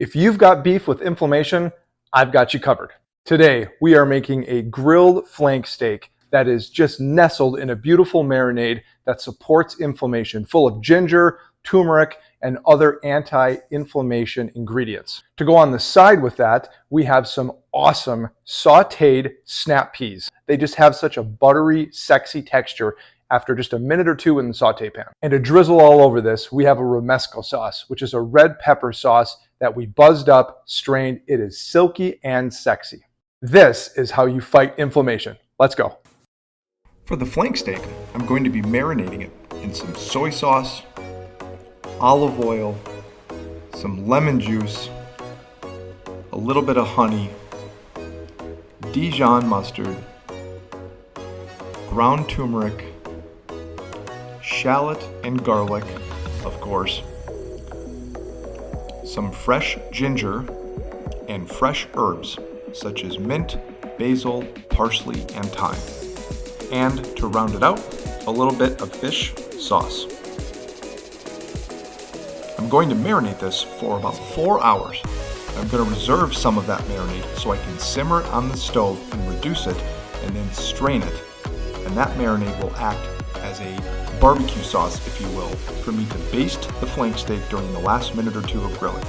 If you've got beef with inflammation, I've got you covered. Today, we are making a grilled flank steak that is just nestled in a beautiful marinade that supports inflammation, full of ginger, turmeric, and other anti-inflammation ingredients. To go on the side with that, we have some awesome sauteed snap peas. They just have such a buttery, sexy texture after just a minute or two in the saute pan. And to drizzle all over this, we have a romesco sauce, which is a red pepper sauce that we buzzed up, strained. It is silky and sexy. This is how you fight inflammation. Let's go. For the flank steak, I'm going to be marinating it in some soy sauce, olive oil, some lemon juice, a little bit of honey, Dijon mustard, ground turmeric, shallot and garlic, of course, some fresh ginger, and fresh herbs such as mint, basil, parsley, and thyme. And to round it out, a little bit of fish sauce. I'm going to marinate this for about 4 hours. I'm going to reserve some of that marinade so I can simmer it on the stove and reduce it and then strain it. And that marinade will act as a barbecue sauce, if you will, for me to baste the flank steak during the last minute or two of grilling.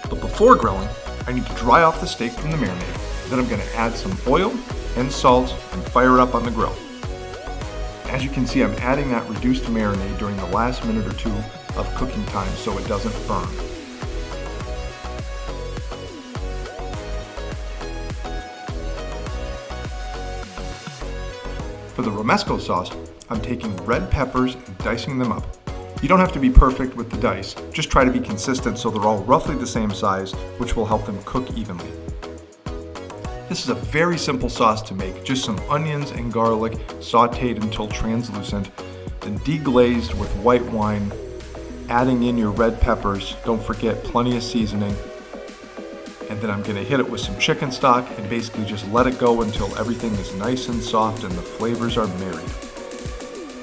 But before grilling, I need to dry off the steak from the marinade. Then I'm going to add some oil and salt and fire it up on the grill. As you can see, I'm adding that reduced marinade during the last minute or two of cooking time so it doesn't burn. For the romesco sauce, I'm taking red peppers and dicing them up. You don't have to be perfect with the dice, just try to be consistent so they're all roughly the same size, which will help them cook evenly. This is a very simple sauce to make, just some onions and garlic sauteed until translucent, then deglazed with white wine, adding in your red peppers, don't forget plenty of seasoning, and then I'm going to hit it with some chicken stock and basically just let it go until everything is nice and soft and the flavors are married.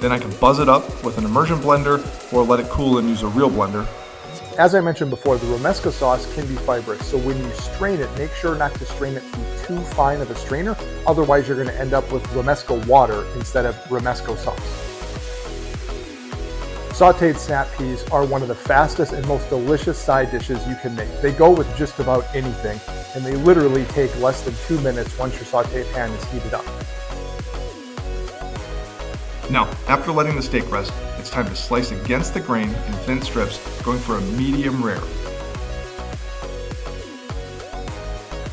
Then I can buzz it up with an immersion blender or let it cool and use a real blender. As I mentioned before, the romesco sauce can be fibrous, so when you strain it, make sure not to strain it through too fine of a strainer, otherwise you're going to end up with romesco water instead of romesco sauce. Sauteed snap peas are one of the fastest and most delicious side dishes you can make. They go with just about anything, and they literally take less than 2 minutes once your saute pan is heated up. Now, after letting the steak rest, it's time to slice against the grain in thin strips, going for a medium rare.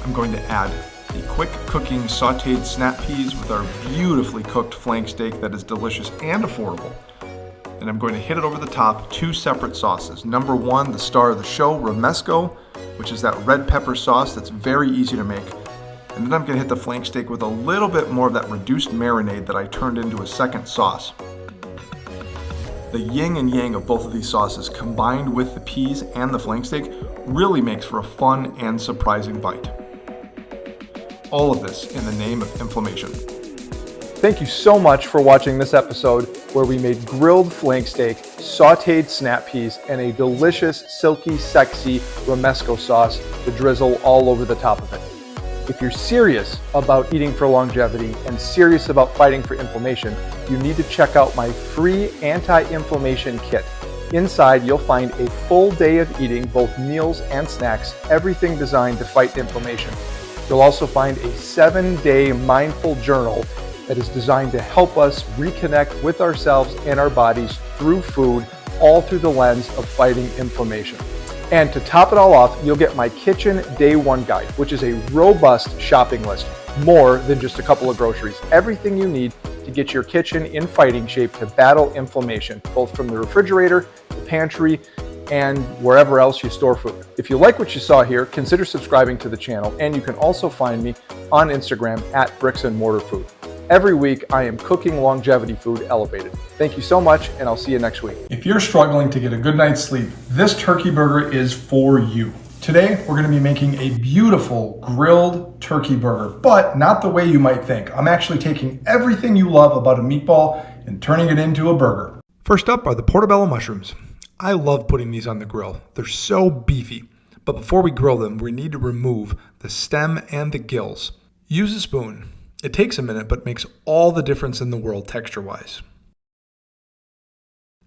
I'm going to add the quick cooking sauteed snap peas with our beautifully cooked flank steak that is delicious and affordable. And I'm going to hit it over the top, 2 separate sauces. Number 1, the star of the show, romesco, which is that red pepper sauce that's very easy to make. And then I'm going to hit the flank steak with a little bit more of that reduced marinade that I turned into a second sauce. The yin and yang of both of these sauces combined with the peas and the flank steak really makes for a fun and surprising bite. All of this in the name of inflammation. Thank you so much for watching this episode where we made grilled flank steak, sauteed snap peas, and a delicious, silky, sexy romesco sauce to drizzle all over the top of it. If you're serious about eating for longevity and serious about fighting for inflammation, you need to check out my free anti-inflammation kit. Inside, you'll find a full day of eating, both meals and snacks, everything designed to fight inflammation. You'll also find a 7-day mindful journal that is designed to help us reconnect with ourselves and our bodies through food, all through the lens of fighting inflammation. And to top it all off, you'll get my Kitchen Day 1 guide, which is a robust shopping list, more than just a couple of groceries. Everything you need to get your kitchen in fighting shape to battle inflammation, both from the refrigerator, the pantry, and wherever else you store food. If you like what you saw here, consider subscribing to the channel, and you can also find me on Instagram at Bricks and Mortar Food. Every week, I am cooking longevity food elevated. Thank you so much, and I'll see you next week. If you're struggling to get a good night's sleep, this turkey burger is for you. Today, we're going to be making a beautiful grilled turkey burger, but not the way you might think. I'm actually taking everything you love about a meatball and turning it into a burger. First up are the portobello mushrooms. I love putting these on the grill. They're so beefy. But before we grill them, we need to remove the stem and the gills. Use a spoon. It takes a minute, but makes all the difference in the world texture-wise.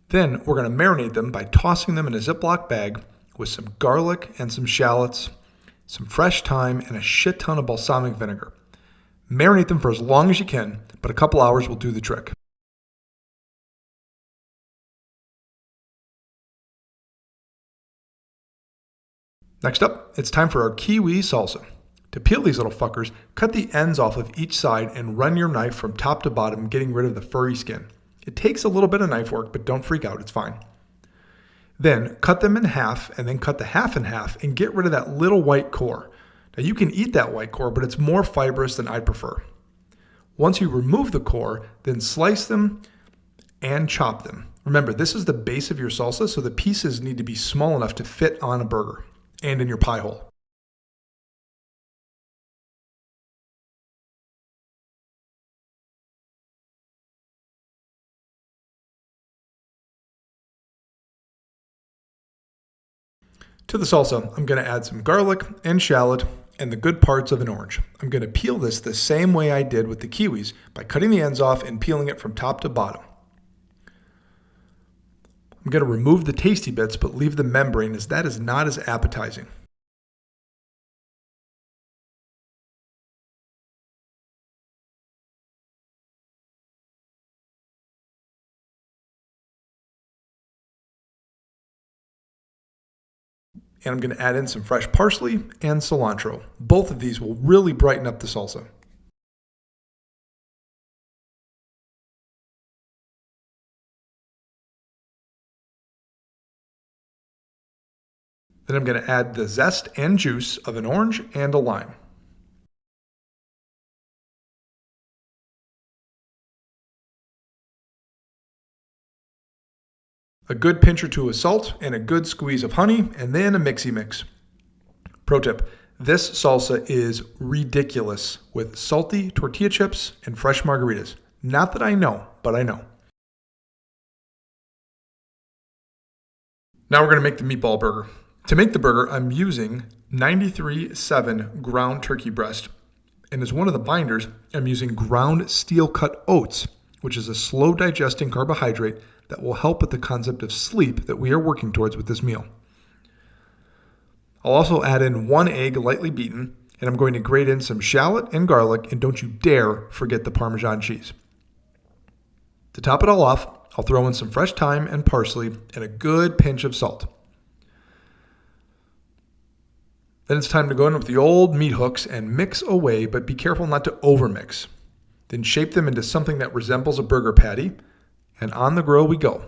Then we're going to marinate them by tossing them in a Ziploc bag with some garlic and some shallots, some fresh thyme, and a shit ton of balsamic vinegar. Marinate them for as long as you can, but a couple hours will do the trick. Next up, it's time for our kiwi salsa. To peel these little fuckers, cut the ends off of each side and run your knife from top to bottom, getting rid of the furry skin. It takes a little bit of knife work, but don't freak out, it's fine. Then cut them in half and then cut the half in half and get rid of that little white core. Now you can eat that white core, but it's more fibrous than I'd prefer. Once you remove the core, then slice them and chop them. Remember, this is the base of your salsa, so the pieces need to be small enough to fit on a burger and in your pie hole. To the salsa, I'm going to add some garlic and shallot and the good parts of an orange. I'm going to peel this the same way I did with the kiwis by cutting the ends off and peeling it from top to bottom. I'm going to remove the tasty bits but leave the membrane, as that is not as appetizing. And I'm going to add in some fresh parsley and cilantro. Both of these will really brighten up the salsa. Then I'm going to add the zest and juice of an orange and a lime. A good pinch or two of salt, and a good squeeze of honey, and then a mixy mix. Pro tip, this salsa is ridiculous with salty tortilla chips and fresh margaritas. Not that I know, but I know. Now we're going to make the meatball burger. To make the burger, I'm using 93.7 ground turkey breast. And as one of the binders, I'm using ground steel-cut oats, which is a slow digesting carbohydrate that will help with the concept of sleep that we are working towards with this meal. I'll also add in 1 egg lightly beaten, and I'm going to grate in some shallot and garlic, and don't you dare forget the Parmesan cheese. To top it all off, I'll throw in some fresh thyme and parsley and a good pinch of salt. Then it's time to go in with the old meat hooks and mix away, but be careful not to overmix. Then shape them into something that resembles a burger patty, and on the grill we go.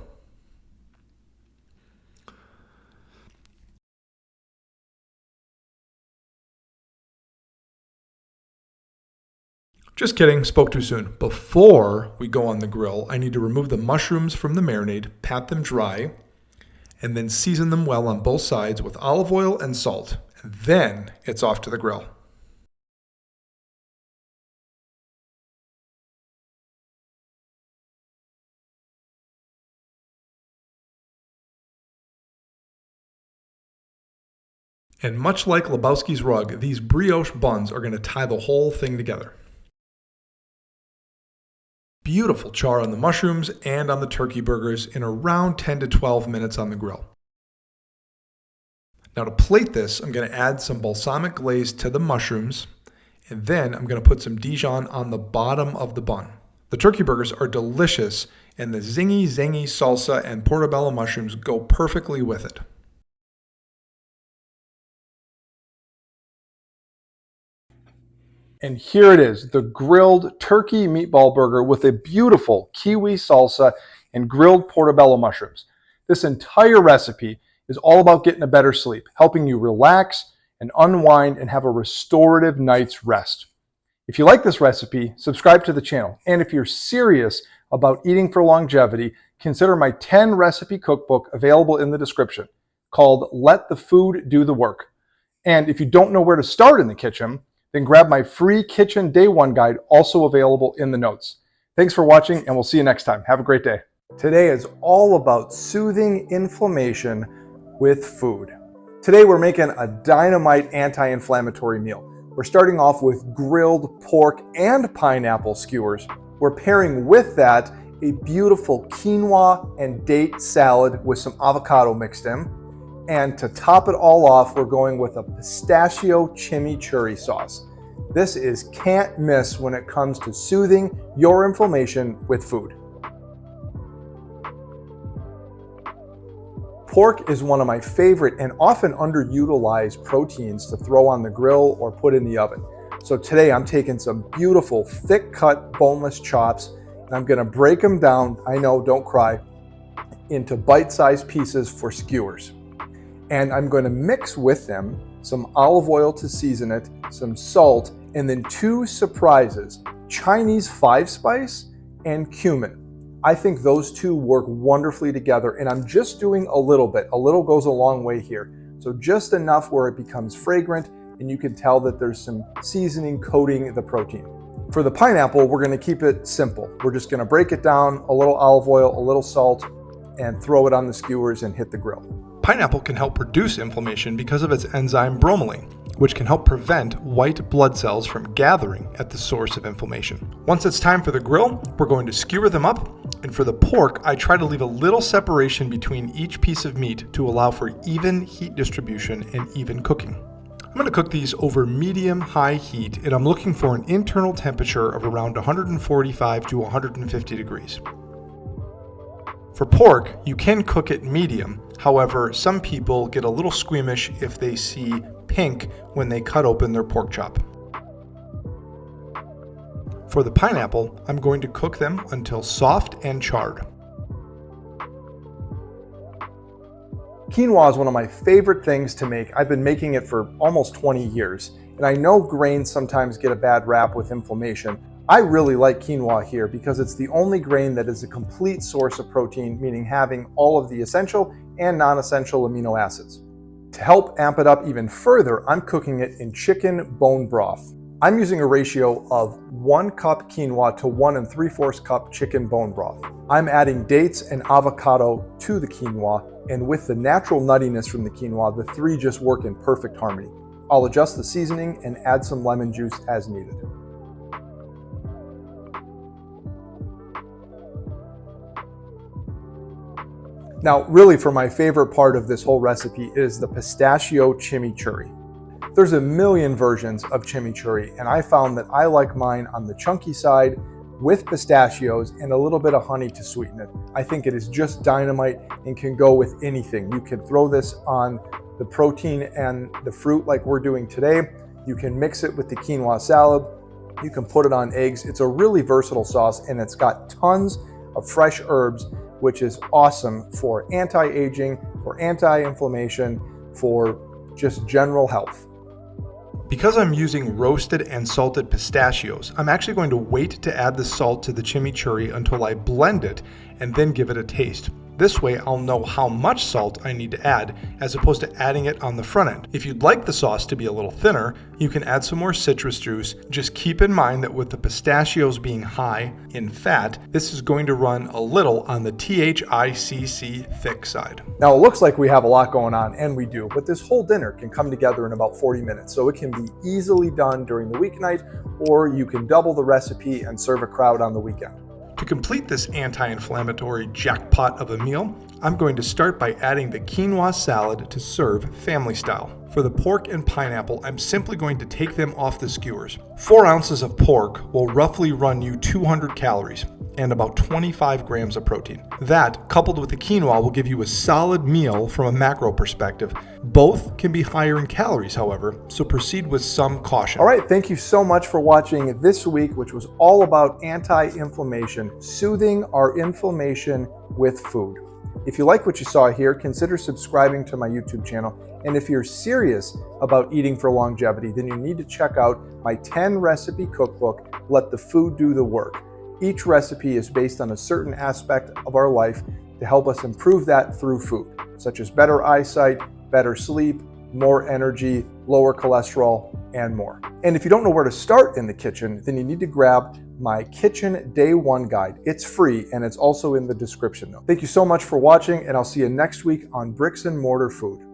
Just kidding, spoke too soon. Before we go on the grill, I need to remove the mushrooms from the marinade, pat them dry, and then season them well on both sides with olive oil and salt. And then it's off to the grill. And much like Lebowski's rug, these brioche buns are going to tie the whole thing together. Beautiful char on the mushrooms and on the turkey burgers in around 10 to 12 minutes on the grill. Now to plate this, I'm going to add some balsamic glaze to the mushrooms, and then I'm going to put some Dijon on the bottom of the bun. The turkey burgers are delicious, and the zingy zangy salsa and portobello mushrooms go perfectly with it. And here it is, the grilled turkey meatball burger with a beautiful kiwi salsa and grilled portobello mushrooms. This entire recipe is all about getting a better sleep, helping you relax and unwind and have a restorative night's rest. If you like this recipe, subscribe to the channel. And if you're serious about eating for longevity, consider my 10 recipe cookbook available in the description called Let the Food Do the Work. And if you don't know where to start in the kitchen, then grab my free Kitchen Day 1 guide, also available in the notes. Thanks for watching, and we'll see you next time. Have a great day. Today is all about soothing inflammation with food. Today we're making a dynamite anti-inflammatory meal. We're starting off with grilled pork and pineapple skewers. We're pairing with that a beautiful quinoa and date salad with some avocado mixed in. And to top it all off, we're going with a pistachio chimichurri sauce. This is can't miss when it comes to soothing your inflammation with food. Pork is one of my favorite and often underutilized proteins to throw on the grill or put in the oven. So today I'm taking some beautiful thick cut boneless chops and I'm gonna break them down, I know, don't cry, into bite-sized pieces for skewers. And I'm going to mix with them some olive oil to season it, some salt, and then two surprises, Chinese 5-spice and cumin. I think those two work wonderfully together, and I'm just doing a little bit. A little goes a long way here. So just enough where it becomes fragrant, and you can tell that there's some seasoning coating the protein. For the pineapple, we're going to keep it simple. We're just going to break it down, a little olive oil, a little salt, and throw it on the skewers and hit the grill. Pineapple can help reduce inflammation because of its enzyme bromelain, which can help prevent white blood cells from gathering at the source of inflammation. Once it's time for the grill, we're going to skewer them up, and for the pork, I try to leave a little separation between each piece of meat to allow for even heat distribution and even cooking. I'm going to cook these over medium-high heat, and I'm looking for an internal temperature of around 145 to 150 degrees. For pork, you can cook it medium. However, some people get a little squeamish if they see pink when they cut open their pork chop. For the pineapple, I'm going to cook them until soft and charred. Quinoa is one of my favorite things to make. I've been making it for almost 20 years, and I know grains sometimes get a bad rap with inflammation. I really like quinoa here because it's the only grain that is a complete source of protein, meaning having all of the essential and non-essential amino acids. To help amp it up even further, I'm cooking it in chicken bone broth. I'm using a ratio of 1 cup quinoa to 1 3/4 cup chicken bone broth. I'm adding dates and avocado to the quinoa, and with the natural nuttiness from the quinoa, the three just work in perfect harmony. I'll adjust the seasoning and add some lemon juice as needed. Now, really for my favorite part of this whole recipe is the pistachio chimichurri. There's a million versions of chimichurri, and I found that I like mine on the chunky side with pistachios and a little bit of honey to sweeten it. I think it is just dynamite and can go with anything. You can throw this on the protein and the fruit like we're doing today. You can mix it with the quinoa salad. You can put it on eggs. It's a really versatile sauce, and it's got tons of fresh herbs, which is awesome for anti-aging, for anti-inflammation, for just general health. Because I'm using roasted and salted pistachios, I'm actually going to wait to add the salt to the chimichurri until I blend it and then give it a taste. This way I'll know how much salt I need to add as opposed to adding it on the front end. If you'd like the sauce to be a little thinner, you can add some more citrus juice. Just keep in mind that with the pistachios being high in fat, this is going to run a little on the THICC thick side. Now it looks like we have a lot going on, and we do, but this whole dinner can come together in about 40 minutes, so it can be easily done during the weeknight, or you can double the recipe and serve a crowd on the weekend. To complete this anti-inflammatory jackpot of a meal, I'm going to start by adding the quinoa salad to serve family style. For the pork and pineapple, I'm simply going to take them off the skewers. 4 ounces of pork will roughly run you 200 calories and about 25 grams of protein. That, coupled with the quinoa, will give you a solid meal from a macro perspective. Both can be higher in calories, however, so proceed with some caution. All right, thank you so much for watching this week, which was all about anti-inflammation, soothing our inflammation with food. If you like what you saw here, consider subscribing to my YouTube channel. And if you're serious about eating for longevity, then you need to check out my 10 recipe cookbook, Let the Food Do the Work. Each recipe is based on a certain aspect of our life to help us improve that through food, such as better eyesight, better sleep, more energy, lower cholesterol, and more. And if you don't know where to start in the kitchen, then you need to grab my Kitchen Day 1 guide. It's free and it's also in the description note. Thank you so much for watching, and I'll see you next week on Bricks and Mortar Food.